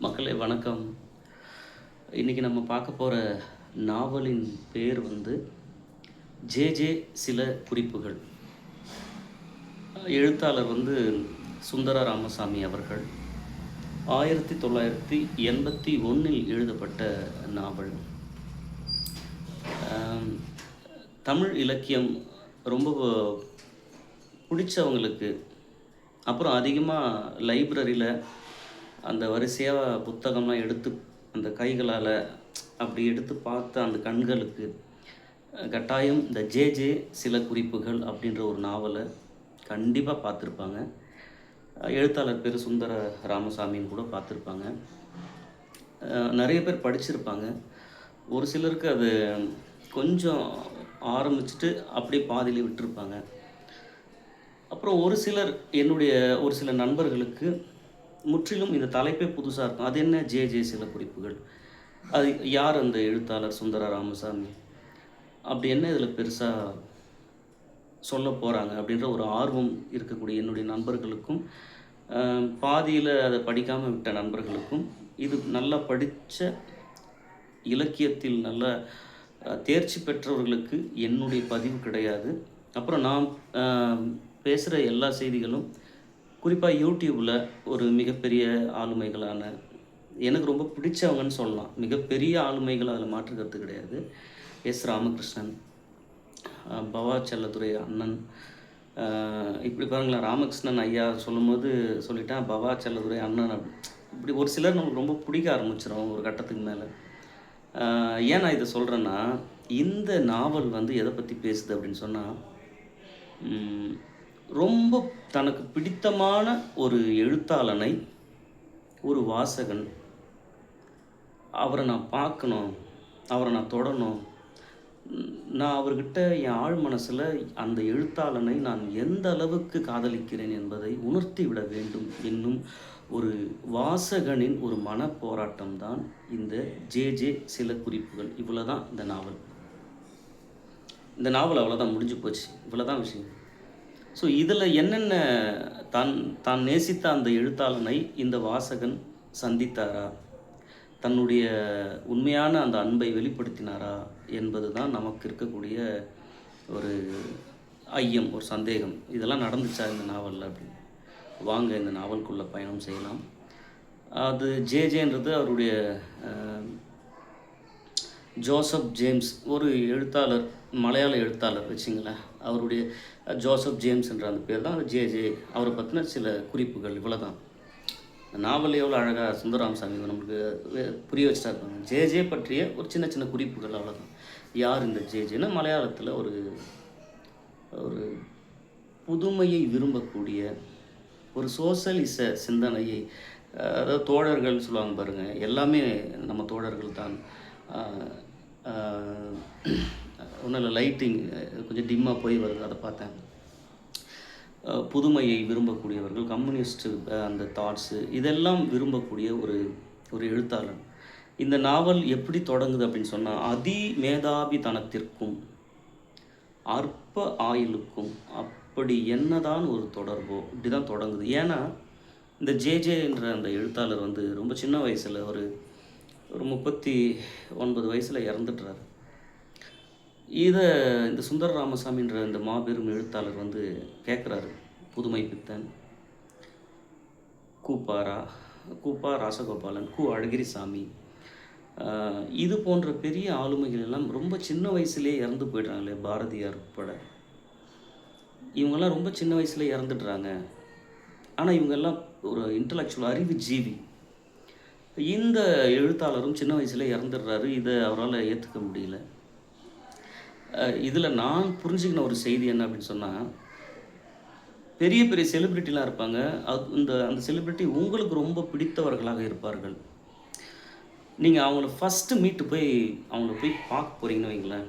மக்களே வணக்கம். இன்றைக்கி நம்ம பார்க்க போகிற நாவலின் பேர் வந்து ஜே சில குறிப்புகள். எழுத்தாளர் வந்து சுந்தர ராமசாமி அவர்கள் 1981 எழுதப்பட்ட நாவல். தமிழ் இலக்கியம் ரொம்ப பிடிச்சவங்களுக்கு, அப்புறம் அதிகமாக லைப்ரரியில் அந்த வரிசையாக புத்தகம்லாம் எடுத்து அந்த கைகளால் அப்படி எடுத்து பார்த்த அந்த கண்களுக்கு கட்டாயம் இந்த ஜே சில குறிப்புகள் அப்படின்ற ஒரு நாவலை கண்டிப்பாக பார்த்துருப்பாங்க. எழுத்தாளர் பேர் சுந்தர ராமசாமின்னு கூட பார்த்துருப்பாங்க. நிறைய பேர் படிச்சிருப்பாங்க. ஒரு சிலருக்கு அது கொஞ்சம் ஆரம்பிச்சுட்டு அப்படியே பாதியிலே விட்டுருப்பாங்க. அப்புறம் ஒரு சிலர் ஒரு சில நண்பர்களுக்கு முற்றிலும் இந்த தலைப்பே புதுசாக இருக்கும். அது என்ன ஜே சில குறிப்புகள், அது யார் அந்த எழுத்தாளர் சுந்தர ராமசாமி, அப்படி என்ன இதில் பெருசாக சொல்ல போகிறாங்க அப்படின்ற ஒரு ஆர்வம் இருக்கக்கூடிய என்னுடைய நண்பர்களுக்கும், பாதியில் அதை படிக்காமல் விட்ட நண்பர்களுக்கும், இது நல்லா படித்த இலக்கியத்தில் நல்ல தேர்ச்சி பெற்றவர்களுக்கு என்னுடைய பதிவு கிடையாது. அப்புறம் நான் பேசுகிற எல்லா செய்திகளும் குறிப்பாக யூடியூப்பில் ஒரு மிகப்பெரிய ஆளுமைகளான, எனக்கு ரொம்ப பிடிச்சவங்கன்னு சொல்லலாம், மிகப்பெரிய ஆளுமைகள் அதில் மாற்று கருத்து கிடையாது. எஸ் ராமகிருஷ்ணன், பவா செல்லத்துறை அண்ணன், இப்படி பாருங்களேன், ராமகிருஷ்ணன் ஐயா சொல்லும்போது சொல்லிட்டேன், பவா செல்லத்துறை அண்ணன் இப்படி ஒரு சிலர் நமக்கு ரொம்ப பிடிக்க ஆரம்பிச்சிடும் ஒரு கட்டத்துக்கு மேலே. ஏன் நான் இதை சொல்கிறேன்னா, இந்த நாவல் வந்து எதை பற்றி பேசுது அப்படின்னு சொன்னால், ரொம்ப தனக்கு பிடித்தமான ஒரு எழுத்தாளனை, ஒரு வாசகன், அவரை நான் பார்க்கணும், அவரை நான் தொடணும், நான் அவர்கிட்ட என் ஆழ் மனசில் அந்த எழுத்தாளனை நான் எந்த அளவுக்கு காதலிக்கிறேன் என்பதை உணர்த்தி விட வேண்டும் என்னும் ஒரு வாசகனின் ஒரு மனப்போராட்டம் தான் இந்த ஜே சில குறிப்புகள். இவ்வளோ தான் இந்த நாவல். இந்த நாவல் அவ்வளோதான், முடிஞ்சு போச்சு. இவ்வளோ தான் விஷயம். ஸோ இதில் என்னென்ன தான் நேசித்த அந்த எழுத்தாளனை இந்த வாசகன் சந்தித்தாரா, தன்னுடைய உண்மையான அந்த அன்பை வெளிப்படுத்தினாரா என்பது தான் நமக்கு இருக்கக்கூடிய ஒரு ஐயம், ஒரு சந்தேகம். இதெல்லாம் நடந்துச்சா இந்த நாவலில் அப்படின்னு. வாங்க இந்த நாவலுக்குள்ளே பயணம் செய்யலாம். அது ஜேன்றது அவருடைய ஜோசப் ஜேம்ஸ், ஒரு எழுத்தாளர், மலையாள எழுத்தாளர் வச்சுங்களேன். அவருடைய ஜோசப் ஜேம்ஸ் என்ற அந்த பேர் தான் அந்த ஜே. அவரை பற்றின சில குறிப்புகள் இவ்வளோ தான். நாவல் எவ்வளோ அழகாக சுந்தரராமசாமி நமக்கு புரிய வச்சுட்டா இருப்பாங்க. ஜே பற்றிய ஒரு சின்ன சின்ன குறிப்புகள், அவ்வளோதான். யார் இந்த ஜேன்னா, மலையாளத்தில் ஒரு ஒரு புதுமையை விரும்பக்கூடிய, ஒரு சோசலிச சிந்தனையை, அதாவது தோழர்கள் சொல்லுவாங்க பாருங்கள், எல்லாமே நம்ம தோழர்கள் தான். ஒன்றும் இல்லை, லைட்டிங் கொஞ்சம் டிம்மாக போய் வருது, அதை பார்த்தேன். புதுமையை விரும்பக்கூடியவர்கள், கம்யூனிஸ்ட்டு அந்த தாட்ஸு இதெல்லாம் விரும்பக்கூடிய ஒரு எழுத்தாளர். இந்த நாவல் எப்படி தொடங்குது அப்படின்னு சொன்னால், மேதாபித்தனத்திற்கும் அற்ப ஆயுளுக்கும் அப்படி என்னதான் ஒரு தொடர்போ, இப்படி தான் தொடங்குது. ஏன்னா இந்த ஜே என்ற அந்த எழுத்தாளர் வந்து ரொம்ப சின்ன வயசில் ஒரு 39 வயசில் இறந்துட்டுறாரு. இந்த சுந்தர ராமசாமின்ற இந்த மாபெரும் எழுத்தாளர் வந்து கேட்குறாரு, புதுமை பித்தன், கூப்பா ராசகோபாலன், அழகிரிசாமி, இது போன்ற பெரிய ஆளுமைகள் எல்லாம் ரொம்ப சின்ன வயசுலேயே இறந்து போய்ட்றாங்களே, பாரதியார் உட்பட. இவங்கெல்லாம் ரொம்ப சின்ன வயசுல இறந்துடுறாங்க. ஆனால் இவங்கெல்லாம் ஒரு இன்டலெக்சுவல் அறிவு ஜீவி. இந்த எழுத்தாளரும் சின்ன வயசில் இறந்துடுறாரு. இதை அவரால் ஏற்றுக்க முடியல. இதில் நான் புரிஞ்சுக்கின ஒரு செய்தி என்ன அப்படின்னு சொன்னால், பெரிய பெரிய செலிப்ரிட்டிலாம் இருப்பாங்க. அந்த செலிப்ரிட்டி உங்களுக்கு ரொம்ப பிடித்தவர்களாக இருப்பார்கள். நீங்கள் அவங்கள ஃபஸ்ட்டு அவங்கள போய் பார்க்க போகிறீங்கன்னு வைங்களேன்,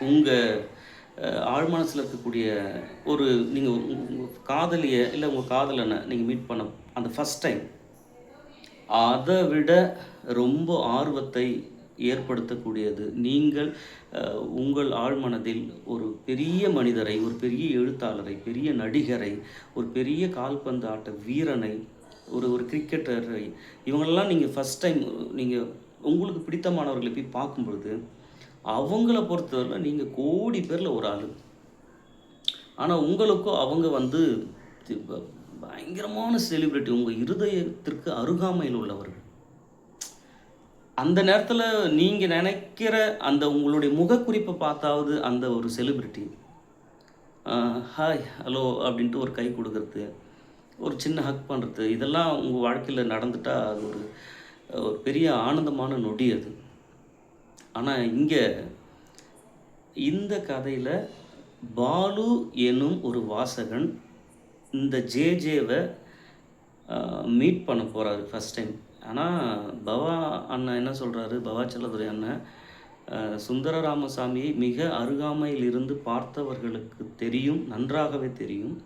உங்கள் ஆழ்மனசில் இருக்கக்கூடிய நீங்கள் உங்கள் காதலியை இல்லை உங்கள் காதலனை நீங்கள் மீட் பண்ண அந்த ஃபஸ்ட் டைம், அதை விட ரொம்ப ஆர்வத்தை ஏற்படுத்தக்கூடியது நீங்கள் உங்கள் ஆழ்மனதில் ஒரு பெரிய மனிதரை, ஒரு பெரிய எழுத்தாளரை, பெரிய நடிகரை, ஒரு பெரிய கால்பந்து ஆட்ட வீரனை ஒரு ஒரு கிரிக்கெட்டர் இவங்களெல்லாம் நீங்கள் ஃபஸ்ட் டைம் நீங்கள் உங்களுக்கு பிடித்தமானவர்களை போய் பார்க்கும் பொழுது, அவங்கள பொறுத்தவரையில நீங்க கோடி பேர்ல ஒரு ஆளு. ஆனா உங்களுக்கும் அவங்க வந்து ப பயங்கரமான செலிபிரிட்டி. உங்க இருதயத்திற்கு அருகாமையில் உள்ளவர்கள். அந்த நேரத்தில நீங்க நெனைக்கிற அந்த உங்களுடைய முகக்குறிப்ப பார்த்தாவது அந்த ஒரு செலிபிரிட்டி, ஹாய், ஹலோ அப்படின்ட்டு ஒரு கை குடுக்குறது, ஒரு சின்ன ஹக் பண்றது, இதெல்லாம் உங்க வாழ்க்கையில நடந்துட்டா அது ஒரு ஒரு பெரிய ஆனந்தமான நொடி அது. ஆனா இங்க இந்த கதையில பாலு எனும் ஒரு வாசகன் இந்த ஜேஜேவ மீட் பண்ண போறாரு ஃபர்ஸ்ட் டைம். ஆனா, பவா அண்ணன் என்ன சொல்றாரு, பவா செல்லதுரை அண்ணன், சுந்தர ராமசாமியை மிக அருகாமையில் இருந்து பார்த்தவர்களுக்கு தெரியும், நன்றாகவே தெரியும்.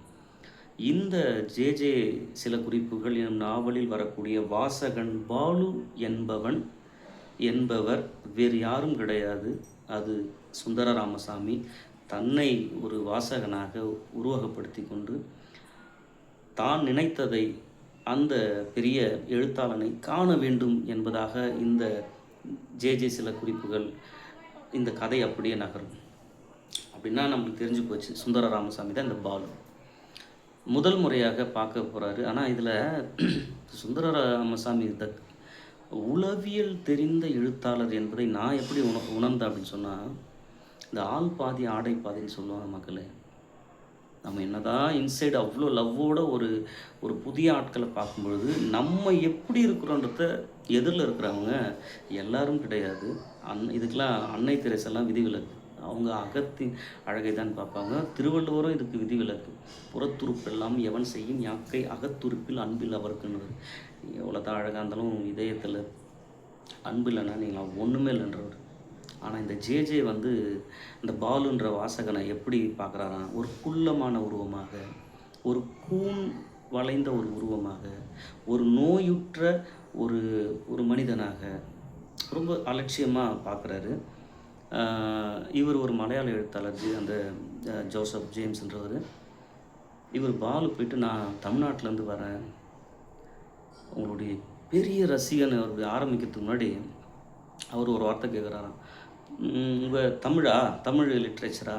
இந்த ஜேஜே சில குறிப்புகள் எனும் நாவலில் வரக்கூடிய வாசகன் பாலு என்பவர் வேறு யாரும் கிடையாது. அது சுந்தர ராமசாமி தன்னை ஒரு வாசகனாக உருவகப்படுத்திக் கொண்டு, தான் நினைத்ததை அந்த பெரிய எழுத்தாளனை காண வேண்டும் என்பதாக இந்த ஜேஜே சில குறிப்புகள், இந்த கதை அப்படியே நகரும். அப்படின்னா நம்மளுக்கு தெரிஞ்சு போச்சு, சுந்தர ராமசாமி தான் இந்த பாலு. முதல் முறையாக பார்க்க போறாரு. ஆனா இதில சுந்தர ராமசாமி இந்த உளவியல் தெரிந்த எழுத்தாளர் என்பதை நான் எப்படி உணர்ந்தேன் அப்படின்னு சொன்னா, இந்த ஆள் பாதி ஆடை பாதின்னு சொல்லுவாங்க மக்களே. நம்ம என்னதான் இன்சைடு அவ்வளோ லவ்வோட ஒரு ஒரு புதிய ஆட்களை பார்க்கும்பொழுது, நம்ம எப்படி இருக்கிறோன்றத எதிர்ல இருக்கிறவங்க எல்லாரும் கிடையாது. இதுக்கெல்லாம் அன்னை தெரேசாலாம் விதிவிலக்கு. அவங்க அகத்தின் அழகை தான் பார்ப்பாங்க. திருவள்ளுவரும் இதுக்கு விதிவிலக்கு. "புறத்துறுப்பெல்லாம் எவன் செய்யும் யாக்கை அகத்துறுப்பில் அன்பில் அவர்க்குன்னுவாரு." எவ்வளோதான் அழகா இருந்தாலும் இதயத்தில அன்பு இல்லைன்னா நீங்கள் ஒண்ணுமே இல்லைன்றவர். ஆனா இந்த ஜேஜே வந்து இந்த பாலுன்ற வாசகனை எப்படி பார்க்குறாராம், ஒரு குள்ளமான உருவமாக, ஒரு கூன் வளைந்த ஒரு உருவமாக, ஒரு நோயுற்ற ஒரு ஒரு மனிதனாக ரொம்ப அலட்சியமா பார்க்குறாரு. இவர் ஒரு மலையாள எழுத்தாளர் அந்த ஜோசப் ஜேம்ஸ்ன்றவர். இவர் பாலு போயிட்டு, "நான் தமிழ்நாட்டிலேருந்து வரேன். உங்களுடைய பெரிய ரசிகன்." அவர் ஆரம்பிக்கிறதுக்கு முன்னாடி அவர் ஒரு வார்த்தை கேட்குறாராம். "உங்க தமிழா? தமிழ் லிட்ரேச்சரா?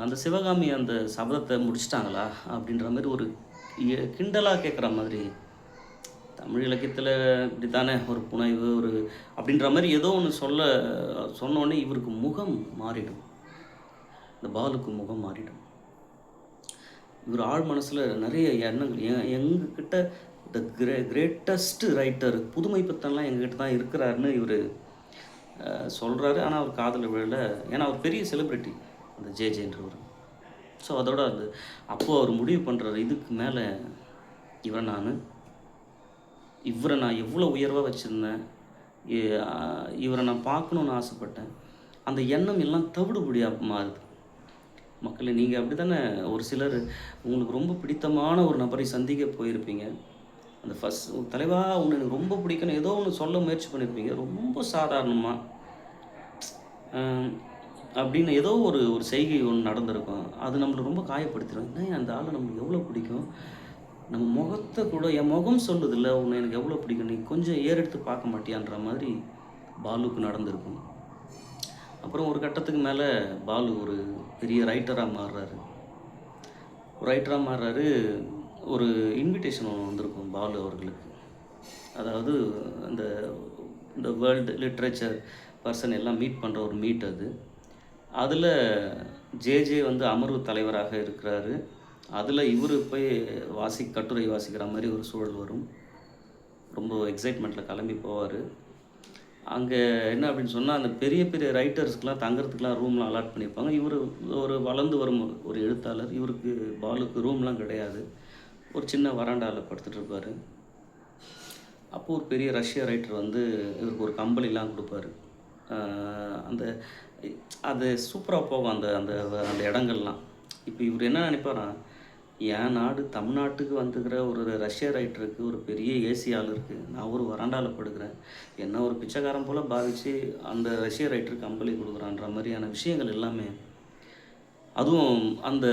அந்த சிவகாமி அந்த சபதத்தை முடிச்சுட்டாங்களா?" அப்படின்ற மாரி ஒரு கிண்டலா கேட்குற மாதிரி. தமிழ் இலக்கியத்தில இப்படித்தானே ஒரு புனைவு ஒரு அப்படின்ற மாரி ஏதோ ஒண்ணு சொன்னோனே இவருக்கு முகம் மாறிடும். இந்த பாலுக்கு முகம் மாறிடும். இவர் ஆழ் மனசுல நெறைய எண்ணங்கள் எங்ககிட்ட த கிரேட்டஸ்ட் ரைட்டர் புதுமைப்பித்தன்லாம் எங்ககிட்ட தான் இருக்கிறாருன்னு இவரு சொல்றாரு. ஆனா அவர் காதுல விழல. ஏன்னா அவர் பெரிய செலிபிரிட்டி அந்த ஜேஜேன்றவரு. ஸோ அதோட அது அப்போ அவர் முடிவு பண்றாரு, இதுக்கு மேல இவரை நான் எவ்வளோ உயர்வா வச்சிருந்தேன். இவரை நான் பார்க்கணுன்னு ஆசைப்பட்டேன். அந்த எண்ணம் எல்லாம் தவிடுபொடியா மாறுது. மக்களே, நீங்க அப்படித்தானே ஒரு சிலர் உங்களுக்கு ரொம்ப பிடித்தமான ஒரு நபரை சந்திக்க போயிருப்பீங்க. அந்த தலைவா உன்னை எனக்கு ரொம்ப பிடிக்கும்னு ஏதோ ஒண்ணு சொல்ல முயற்சி பண்ணியிருப்பீங்க. ரொம்ப சாதாரணமா, அப்படின்னு ஏதோ ஒரு ஒரு செய்கை ஒண்ணு நடந்திருக்கும். அது நம்மள ரொம்ப காயப்படுத்திரும். "என்னய்யா அந்த ஆள நம்மளுக்கு எவ்வளோ பிடிக்கும். நம்ம முகத்த கூட என் முகம் சொல்லுதுல்ல, உன்னை எனக்கு எவ்வளோ பிடிக்கும். நீ கொஞ்சம் ஏறெடுத்து பார்க்க மாட்டியான்ற" மாதிரி பாலுவுக்கு நடந்திருக்கும். அப்புறம் ஒரு கட்டத்துக்கு மேல பாலு ஒரு பெரிய ரைட்டரா மாறுறாரு. ஒரு இன்விடேஷன் ஒண்ணு வந்திருக்கும் பாலு அவர்களுக்கு. அதாவது இந்த இந்த வேர்ல்டு லிட்ரேச்சர் பர்சன் எல்லாம் மீட் பண்ற ஒரு மீட் அது. அதில ஜேஜே வந்து அமர்வு தலைவராக இருக்கிறாரு. அதில இவரு போய் கட்டுரை வாசிக்கிற மாரி ஒரு சூழல் வரும். ரொம்ப எக்ஸைட்மெண்ட்ல கிளம்பி போவாரு. அங்க என்ன அப்படின்னு சொன்னா, அந்த பெரிய பெரிய ரைட்டர்ஸ்க்குலாம் தங்குறதுக்குலாம் ரூம்லாம் அலாட் பண்ணியிருப்பாங்க. இவரு ஒரு வளர்ந்து வரும் ஒரு எழுத்தாளர். இவருக்கு பாலுக்கு ரூம்லாம் கிடையாது. ஒரு சின்ன வராண்டால படுத்துட்டு இருப்பாரு. அப்போ ஒரு பெரிய ரஷ்ய ரைட்டர் வந்து இவருக்கு ஒரு கம்பளிலாம் குடுப்பாரு. அந்த அது சூப்பரா போகும் அந்த அந்த அந்த இடங்கள்லாம். இப்ப இவரு என்ன நினைப்பாராம், என் நாடு தமிழ்நாட்டுக்கு வந்துக்கிற ஒரு ரஷ்ய ரைட்டருக்கு ஒரு பெரிய ஏசி ஹால் இருக்கு. நான் ஒரு வராண்டால படுக்கிறேன். என்ன ஒரு பிச்சைக்காரன் போல பாவிச்சு அந்த ரஷ்ய ரைட்டருக்கு கம்பளி குடுக்குறான்ற மாரியான விஷயங்கள் எல்லாமே. அதுவும் அந்த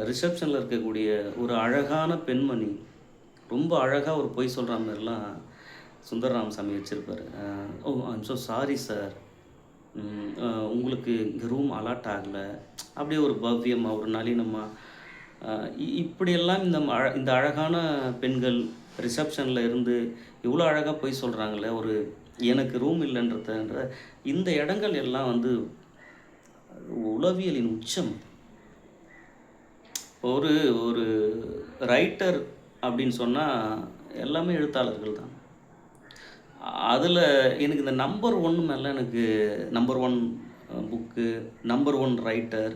ரிசப்ஷன்ல இருக்கக்கூடிய ஒரு அழகான பெண்மணி ரொம்ப அழகா ஒரு பொய் சொல்ற மாரிலாம் சுந்தர ராமசாமி வச்சிருப்பாரு. "ஓ! I'm so sorry sir. உங்களுக்கு இங்க ரூம் அலாட் ஆகல." அப்படியே ஒரு பவ்யமா, ஒரு நளினமா, அ இப்படியெல்லாம் இந்த அழகான பெண்கள் ரிசப்ஷன்ல இருந்து இவ்வளோ அழகா பொய் சொல்றாங்கல்ல, எனக்கு ரூம் இல்லன்றத இந்த இடங்கள் எல்லாம் வந்து உளவியலின் உச்சம். ஒரு ஒரு ரைட்டர் அப்படின்னு சொன்னா எல்லாமே எழுத்தாளர்கள் தான். அதில எனக்கு இந்த நம்பர் 1 மேல எனக்கு நம்பர் 1 புக்கு, நம்பர் 1 ரைட்டர்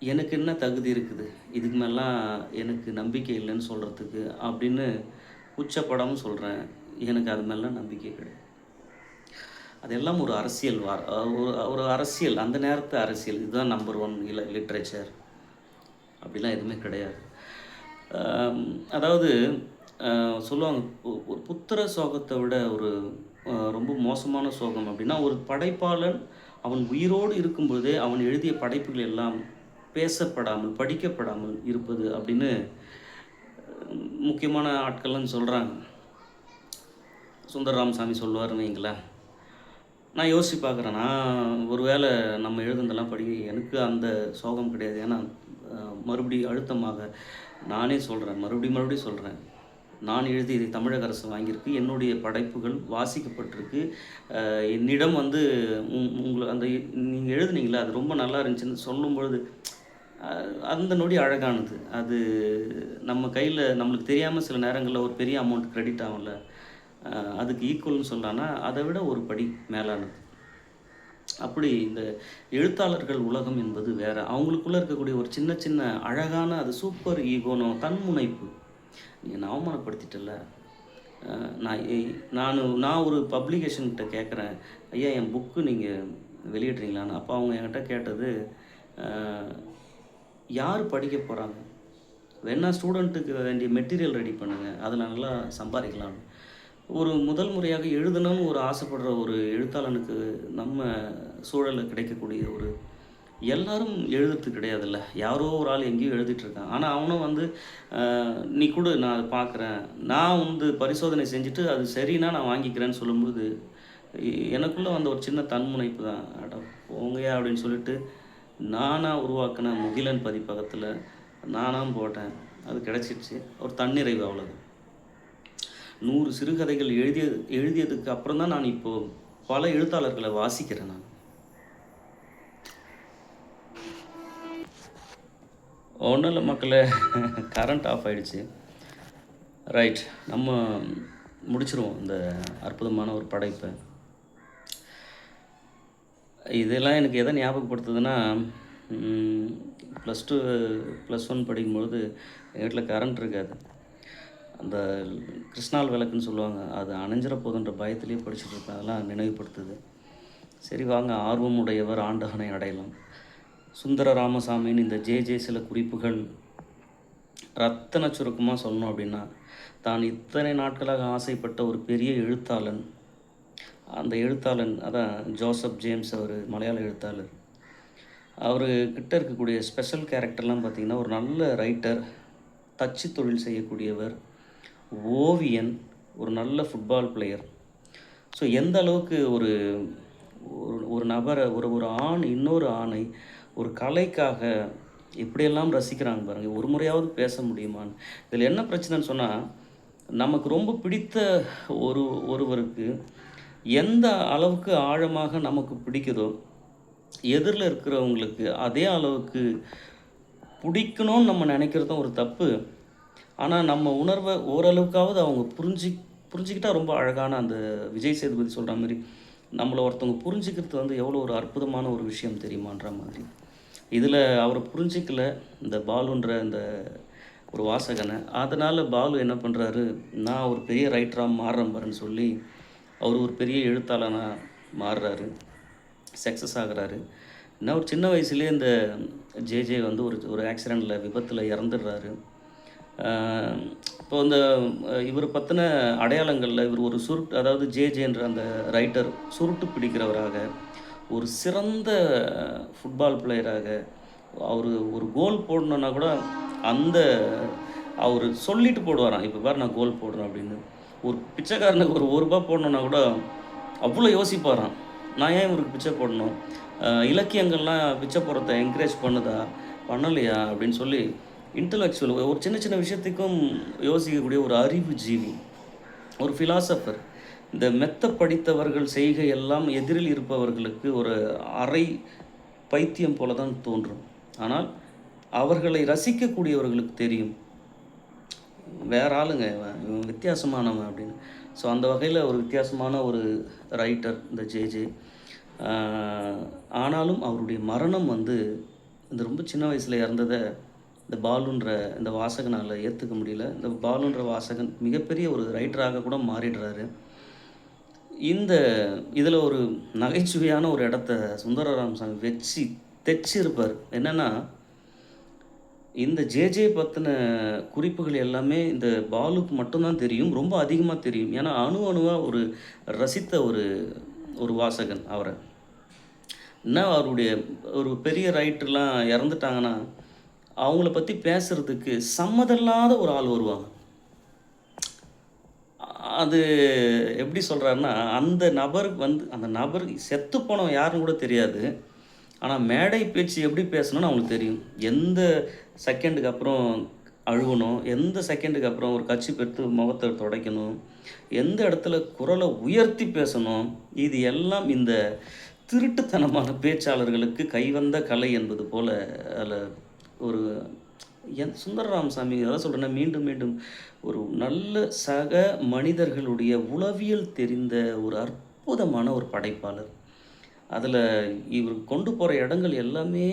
எனக்கு என்ன தகுதி இருக்குது? இதுக்கு மேலலாம் எனக்கு நம்பிக்கை இல்லன்னு சொல்றதுக்கு அப்படின்னு கூச்சப்படாம சொல்றேன். எனக்கு அது மேலலாம் நம்பிக்கை கிடையாது. அதெல்லாம் ஒரு அரசியல் ஒரு ஒரு அரசியல், அந்த நேரத்து அரசியல். இதுதான் நம்பர் 1 லிட்ரேச்சர். அப்படிலாம் எதுவுமே கிடையாது. அம் அதாவது சொல்லுவாங்க, ஒரு புத்திர சோகத்த விட ஒரு ரொம்ப மோசமான சோகம் அப்படின்னா, ஒரு படைப்பாளன் அவன் உயிரோடு இருக்கும்பொழுதே அவன் எழுதிய படைப்புகள் எல்லாம் பேசப்படாமல், படிக்கப்படாமல் இருப்பது அப்படின்னு முக்கியமான ஆட்கள்லாம் சொல்றாங்க. சுந்தர ராமசாமி சொல்லுவாருன்னு வைங்களேன். நான் யோசிச்சு பார்க்குறேன். நான் ஒரு வேள நம்ம எழுதுனதெல்லாம் எனக்கு அந்த சோகம் கிடையாது. ஏன்னா, மறுபடியும் அழுத்தமாக நானே சொல்றேன். மறுபடியும் சொல்றேன். நான் எழுதி இதை தமிழக அரசு வாங்கியிருக்கு. என்னுடைய படைப்புகள் வாசிக்கப்பட்டிருக்கு. என்னிடம் வந்து அந்த நீங்க எழுதுனீங்கல்ல, அது ரொம்ப நல்லா இருந்துச்சுன்னு சொல்லும்பொழுது, அ அந்த நொடி அழகானது. அது நம்ம கையில நம்மளுக்கு தெரியாம சில நேரங்கள்ல ஒரு பெரிய அமௌண்ட் கிரெடிட் ஆகும்ல. அ அதுக்கு ஈக்குவல்ன்னு சொல்லலான்னா, அதை விட ஒரு படி மேலானது. அப்படி இந்த எழுத்தாளர்கள் உலகம் என்பது வேற. அவங்களுக்குள்ள இருக்கக்கூடிய ஒரு சின்ன சின்ன அழகான அது சூப்பர் ஈகோன்னு தன்முனைப்பு. "நீ என்ன அவமானப்படுத்திட்டல்ல." அ நான் எ நான் ஒரு பப்ளிகேஷன்கிட்ட கேட்குறேன், "ஐயா என் புக்கு நீங்க வெளியிடுறீங்களான்னு?" அப்போ அவங்க என்கிட்ட கேட்டது, அ "யார் படிக்க போறாங்க? வேணா ஸ்டூடண்ட்டுக்கு வேண்டிய மெட்டீரியல் ரெடி பண்ணுங்க. அதில நல்லா சம்பாரிக்கலாம்ன்னு." ஒரு முதல் முறையாக எழுதணும்னு ஒரு ஆசைப்படுற ஒரு எழுத்தாளனுக்கு நம்ம சூழல்ல கிடைக்கக்கூடிய எல்லாரும் எழுதுறது கிடையாதுல்ல. யாரோ ஒரு ஆள் எங்கேயோ எழுதிட்டு இருக்கான். ஆனா அவனும் வந்து "நீ குடு நான் அத பார்க்குறேன். நான் வந்து பரிசோதனை செஞ்சுட்டு அது சரின்னா நான் வாங்கிக்கிறேன்னு" சொல்லும்போது, எனக்குள்ள வந்த ஒரு சின்ன தன்முனைப்பு தான். "அட போங்கய்யா" அப்படின்னு சொல்லிட்டு நானா உருவாக்குன முகிலன் பதிப்பகத்தில நானா போட்டேன். அது கிடைச்சிருச்சு. ஒரு தன்னிறைவு அவ்வளோதான். 100 சிறுகதைகள் எழுதியதுக்கு அப்புறம் தான் நான் இப்போ பல எழுத்தாளர்கள வாசிக்கிறேன் நான். ஒண்ணும் இல்ல மக்களே. கரண்ட் ஆஃப் ஆயிடுச்சு. ரைட். நம்ம முடிச்சிருவோம் இந்த அற்புதமான ஒரு படைப்ப. இதெல்லாம் எனக்கு எத ஞாபகப்படுத்துதுன்னா, ம் +2 +1 படிக்கும்பொழுது எங்க வீட்ல கரண்ட் இருக்காது. அந்த கிருஷ்ணால் விளக்குன்னு சொல்லுவாங்க. அது அணைஞ்சிற போதுன்ற பயத்திலேயே படிச்சுட்டு இருப்பேன். அதெல்லாம் நினைவுபடுத்துது. சரி வாங்க, ஆர்வம் உடையவர் ஆண்டவனை அடையலாம். சுந்தர ராமசாமியின் இந்த ஜே சில குறிப்புகள் ரத்தன சுருக்கமா சொல்லணும் அப்படின்னா, தான் இத்தனை நாட்களாக ஆசைப்பட்ட ஒரு பெரிய எழுத்தாளன், அந்த எழுத்தாளன் அதான் ஜோசப் ஜேம்ஸ் அவரு மலையாள எழுத்தாளர். அவரு கிட்ட இருக்கக்கூடிய ஸ்பெஷல் கேரக்டர்லாம் பார்த்தீங்கன்னா, ஒரு நல்ல ரைட்டர், தச்சு தொழில் செய்யக்கூடியவர், ஓவியன், ஒரு நல்ல ஃபுட்பால் பிளேயர். ஸோ எந்த அளவுக்கு ஒரு ஒரு ஒரு நபர ஒரு ஒரு ஆண் இன்னொரு ஆணை ஒரு கலைக்காக எப்படியெல்லாம் ரசிக்கிறாங்க பாருங்க. ஒரு முறையாவது பேச முடியுமான்னு. இதில என்ன பிரச்சனைன்னு சொன்னா, நமக்கு ரொம்ப பிடித்த ஒருவருக்கு எந்த அளவுக்கு ஆழமாக நமக்கு பிடிக்குதோ, எதிர்ல இருக்கிறவங்களுக்கு அதே அளவுக்கு பிடிக்கணும்னு நம்ம நினைக்கிறதும் ஒரு தப்பு. ஆனா, நம்ம உணர்வ ஓரளவுக்காவது அவங்க புரிஞ்சுக்கிட்டா ரொம்ப அழகான அந்த விஜய் சேதுபதி சொல்ற மாரி, நம்மள ஒருத்தவங்க புரிஞ்சுக்கிறது வந்து எவ்வளோ ஒரு அற்புதமான ஒரு விஷயம் தெரியுமான்ற மாதிரி. இதில அவர புரிஞ்சிக்கல இந்த பாலுன்ற இந்த ஒரு வாசகன. அதனால பாலு என்ன பண்றாரு, நான் ஒரு பெரிய ரைட்டரா மாறுறேன் பாருன்னு சொல்லி, அவரு ஒரு பெரிய எழுத்தாளனா மாறுறாரு. சக்சஸ் ஆகுறாரு. என்ன ஒரு சின்ன வயசுலயே இந்த ஜே வந்து ஒரு ஒரு ஆக்சிடென்ட்ல விபத்துல இறந்துடுறாரு. அ இப்போ இந்த இவர பத்தின அடையாளங்கள்ல இவர் ஒரு அதாவது ஜேன்ற அந்த ரைட்டர் சுருட்டு பிடிக்கிறவராக, ஒரு சிறந்த ஃபுட்பால் பிளேயராக, அவரு ஒரு கோல் போடணும்னா கூட அந்த அவரு சொல்லிட்டு போடுவாராம். "இப்ப பாரு நான் கோல் போடுறேன்" அப்படின்னு. ஒரு பிச்சைக்காரனுக்கு ஒரு ரூ. 1 போடணும்னா கூட அவ்வளோ யோசிப்பாராம். நான் ஏன் இவருக்கு பிச்சை போடணும்? இலக்கியங்கள்லாம் பிச்சை போடுறத என்கரேஜ் பண்ணுதா? பண்ணலையா? அப்படின்னு சொல்லி இன்டலெக்சுவல் ஒரு சின்ன சின்ன விஷயத்துக்கும் யோசிக்கக்கூடிய ஒரு அறிவு ஜீவி. ஒரு பிலாசபர். இந்த மெத்த படித்தவர்கள் செய்கை எல்லாம் எதிரில் இருப்பவர்களுக்கு ஒரு அரை பைத்தியம் போல தான் தோன்றும். ஆனால் அவர்களை ரசிக்கக்கூடியவர்களுக்கு தெரியும். வேற ஆளுங்க இவன் வித்தியாசமானவன் அப்படின்னு. ஸோ அந்த வகையில் ஒரு வித்தியாசமான ஒரு ரைட்டர் இந்த ஜேஜே. ஆனாலும் அவருடைய மரணம் வந்து இந்த ரொம்ப சின்ன வயசில் இறந்ததை இந்த பாலுன்ற இந்த வாசகனால் ஏற்றுக்க முடியல. இந்த பாலுன்ற வாசகன் மிகப்பெரிய ஒரு ரைட்டராக கூட மாறிடுறாரு. இந்த இதில் ஒரு நகைச்சுவையான ஒரு இடத்த சுந்தர ராமசாமி வச்சு தைச்சிருப்பார். என்னென்னா, இந்த ஜேஜே பற்றின குறிப்புகள் எல்லாமே இந்த பாலுக்கு மட்டும்தான் தெரியும். ரொம்ப அதிகமாக தெரியும். ஏன்னா அணு அணுவாக ஒரு ரசித்த ஒரு ஒரு வாசகன் அவரை. என்ன அவருடைய ஒரு பெரிய ரைட்டர்லாம் இறந்துட்டாங்கன்னா, அவங்கள பற்றி பேசுகிறதுக்கு சம்மதமில்லாத ஒரு ஆள் வருவாங்க. அது எப்படி சொல்கிறாருன்னா, அந்த நபருக்கு வந்து அந்த நபர் செத்து போனவன் யாருன்னு கூட தெரியாது. ஆனால் மேடை பேச்சு எப்படி பேசணும்னு அவங்களுக்கு தெரியும். எந்த செகண்டுக்கு அப்புறம் அழுவணும், எந்த செகண்டுக்கு அப்புறம் ஒரு கர்ச்சீப் எடுத்து முகத்தை துடைக்கணும், எந்த இடத்துல குரலை உயர்த்தி பேசணும், இது எல்லாம் இந்த திருட்டுத்தனமான பேச்சாளர்களுக்கு கைவந்த கலை என்பது போல அதில் ஒரு சுந்தர ராமசாமி அதான் சொல்கிறேன்னா, மீண்டும் மீண்டும் ஒரு நல்ல சக மனிதர்களுடைய உளவியல் தெரிந்த ஒரு அற்புதமான ஒரு படைப்பாளர். அதில் இவர் கொண்டு போகிற இடங்கள் எல்லாமே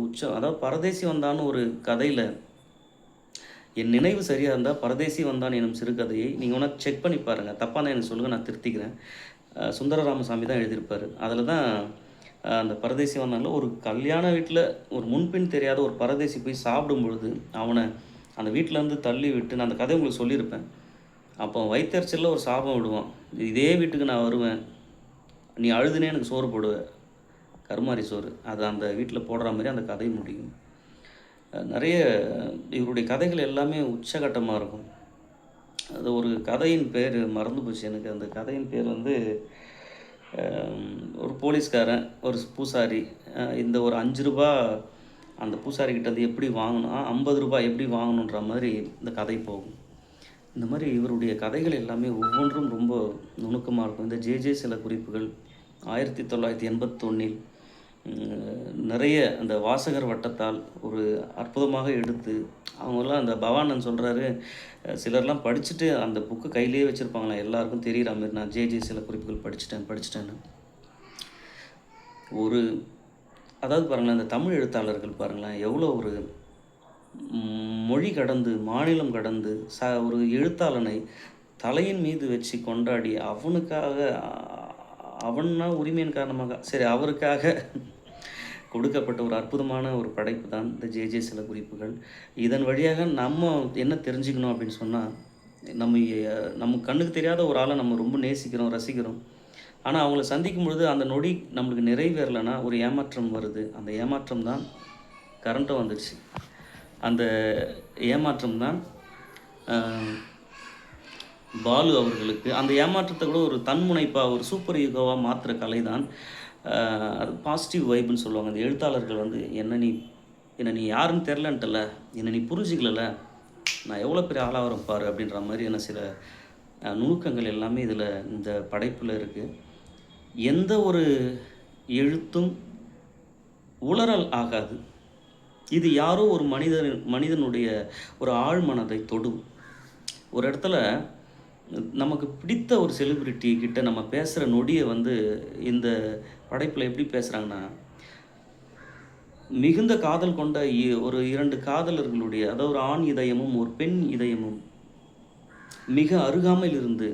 உச்சம். அதாவது பரதேசி வந்தான்னு ஒரு கதையில், என் நினைவு சரியாக இருந்தால் பரதேசி வந்தான் எனும் சிறுகதையை நீங்கள் வேணா செக் பண்ணி பாருங்கள். தப்பாக தான் எனக்கு சொல்லுங்கள், நான் திருத்திக்கிறேன். சுந்தர ராமசாமி தான் எழுதியிருப்பார். அதில் தான் அந்த பரதேசி வந்தாங்களோ ஒரு கல்யாண வீட்டில் ஒரு முன்பின் தெரியாத ஒரு பரதேசி போய் சாப்பிடும் பொழுது அவனை அந்த வீட்டிலேருந்து தள்ளி விட்டு, நான் அந்த கதை உங்களுக்கு சொல்லியிருப்பேன். அப்போ வயிற்றெரிச்சலில் ஒரு சாபம் விடுவான். இதே வீட்டுக்கு நான் வருவேன், நீ அழுதுனே எனக்கு சோறு போடுவேன், கருமாரி சோறு. அது அந்த வீட்டில் போடுற மாதிரி அந்த கதை முடியும். நிறைய இவருடைய கதைகள் எல்லாமே உச்சகட்டமாக இருக்கும். அது ஒரு கதையின் பேர் மறந்து போச்சு எனக்கு. அந்த கதையின் பேர் வந்து ஒரு போலீஸ்காரன், ஒரு பூசாரி, இந்த ஒரு ₹5 அந்த பூசாரிக்கிட்ட வந்து எப்படி வாங்கணும், ₹50 எப்படி வாங்கணுன்ற மாதிரி இந்த கதை போகும். இந்த மாதிரி இவருடைய கதைகள் எல்லாமே ஒவ்வொன்றும் ரொம்ப நுணுக்கமாக இருக்கும். இந்த ஜேஜே சில குறிப்புகள் 1981 நிறைய அந்த வாசகர் வட்டத்தால் ஒரு அற்புதமாக எடுத்து, அவங்கெல்லாம் அந்த பவானன் சொல்கிறாரு, சிலர்லாம் படிச்சுட்டு அந்த புக்கு கையிலேயே வச்சுருப்பாங்களாம், எல்லாருக்கும் தெரிகிற மாதிரி. நான் ஜேஜே சில குறிப்புகள் படிச்சுட்டேன்னு ஒரு அதாவது பாருங்களேன், இந்த தமிழ் எழுத்தாளர்கள் பாருங்களேன், எவ்வளோ ஒரு மொழி கடந்து மாநிலம் கடந்து ஒரு எழுத்தாளனை தலையின் மீது வச்சு கொண்டாடி அவனுக்காக அவன்னா உரிமையின் காரணமாக சரி அவருக்காக கொடுக்கப்பட்ட ஒரு அற்புதமான ஒரு படைப்பு தான் இந்த ஜேஜே சில குறிப்புகள். இதன் வழியாக நம்ம என்ன தெரிஞ்சுக்கணும் அப்படின்னு சொன்னால், நம்ம கண்ணுக்கு தெரியாத ஒரு ஆளை நம்ம ரொம்ப நேசிக்கிறோம், ரசிக்கிறோம். ஆனால் அவங்கள சந்திக்கும் பொழுது அந்த நொடி நம்மளுக்கு நிறைவேறலைன்னா ஒரு ஏமாற்றம் வருது. அந்த ஏமாற்றம் தான் கரண்ட்டும் வந்துடுச்சு. அந்த ஏமாற்றம் தான் பாலு அவர்களுக்கு அந்த ஏமாற்றத்தை கூட ஒரு தன்முனைப்பாக ஒரு சூப்பர் ஈகோவாக மாற்றுற கலை தான் அது பாசிட்டிவ் வைப்புன்னு சொல்லுவாங்க. அந்த எழுத்தாளர்கள் வந்து என்னை நீ யாருன்னு தெரிலன்ட்டல, என்னை நீ புரிஞ்சிக்கல, நான் எவ்வளோ பெரிய ஆளாகிறேன் பாரு அப்படின்ற மாதிரியான சில நுணுக்கங்கள் எல்லாமே இதில் இந்த படைப்பில் இருக்குது. எந்த ஒரு எழுத்தும் உளறல் ஆகாது. இது யாரோ ஒரு மனிதனுடைய ஒரு ஆழ்மனதை தொடும். ஒரு இடத்துல நமக்கு பிடித்த ஒரு செலிப்ரிட்டி கிட்ட நம்ம பேசுகிற நொடியை வந்து இந்த படைப்பில் எப்படி பேசுகிறாங்கன்னா, மிகுந்த காதல் கொண்ட ஒரு 2 காதலர்களுடைய, அதாவது ஒரு ஆண் இதயமும் ஒரு பெண் இதயமும் மிக அருகாமையில் இருந்து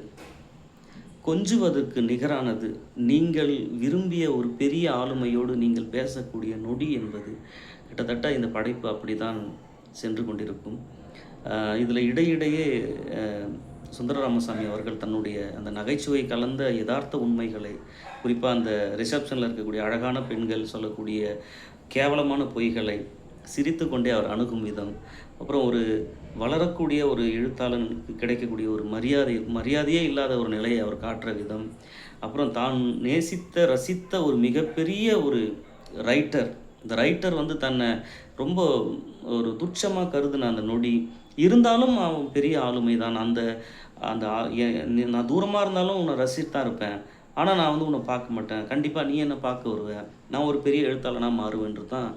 கொஞ்சுவதற்கு நிகரானது நீங்கள் விரும்பிய ஒரு பெரிய ஆளுமையோடு நீங்கள் பேசக்கூடிய நொடி என்பது கிட்டத்தட்ட இந்த படைப்பு அப்படி தான் சென்று கொண்டிருக்கும். இதில் இடையிடையே சுந்தர ராமசாமி அவர்கள் தன்னுடைய அந்த நகைச்சுவை கலந்த யதார்த்த உண்மைகளை, குறிப்பாக அந்த ரிசப்ஷனில் இருக்கக்கூடிய அழகான பெண்கள் சொல்லக்கூடிய கேவலமான பொய்களை சிரித்து கொண்டே அவர் அணுகும் விதம், அப்புறம் ஒரு வளரக்கூடிய ஒரு எழுத்தாளனுக்கு கிடைக்கக்கூடிய ஒரு மரியாதையே இல்லாத ஒரு நிலையை அவர் காட்டுற விதம், அப்புறம் தான் நேசித்த, ரசித்த ஒரு மிகப்பெரிய ஒரு ரைட்டர். இந்த ரைட்டர் வந்து தன்னை ரொம்ப ஒரு துச்சமா கருதுன அந்த நொடி, இருந்தாலும் அவன் பெரிய ஆளுமை தான். அந்த அந்த ஆ எ நான் தூரமா இருந்தாலும் உன்னை ரசித்து தான் இருப்பேன். ஆனா நான் வந்து உன்னை பார்க்க மாட்டேன். கண்டிப்பா நீ என்ன பார்க்க வருவ. நான் ஒரு பெரிய எழுத்தாளனா மாறுவேன்றது தான்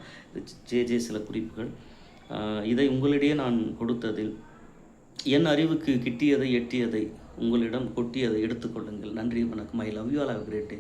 ஜே சில குறிப்புகள். அ இதை உங்களிடையே நான் கொடுத்ததில், என் அறிவுக்கு கிட்டியதை, எட்டியதை உங்களிடம் கொட்டியதை எடுத்துக்கொள்ளுங்கள். நன்றி, வணக்கம். I love you all. Have a great day.